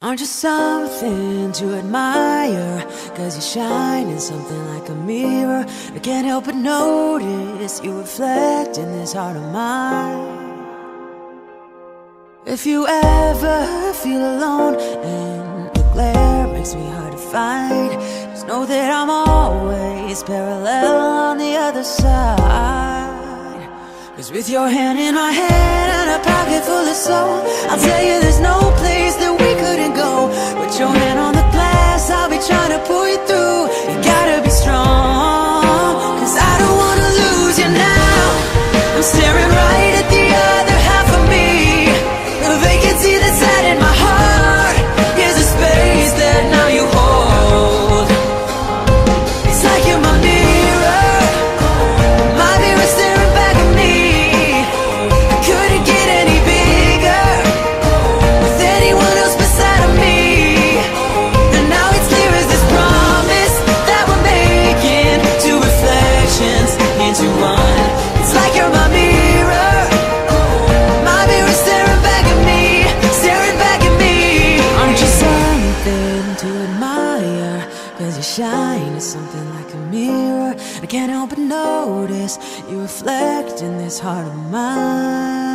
Aren't you something to admire? Cause you shine in something like a mirror. I can't help but notice you reflect in this heart of mine. If you ever feel alone and the glare makes me hard to find, just know that I'm always parallel on the other side. Cause with your hand in my hand and a pocket full of soul, I'll tell you there's no place that we couldn't go. Put your hand on the glass, I'll be trying to pull you through. You gotta be strong, cause I don't wanna lose you now. I'm staring right at the other half of me. The vacancy that's sat in my heart is a space that now you hold. It's like you're my mirror, my mirror staring back at me. I couldn't get any bigger with anyone else beside of me. And now it's clear as this promise that we're making, two reflections into one. It's like you're my mirror, my mirror staring back at me, staring back at me. Aren't you something to admire? Cause you shine as something like a mirror. I can't help but notice you reflect in this heart of mine.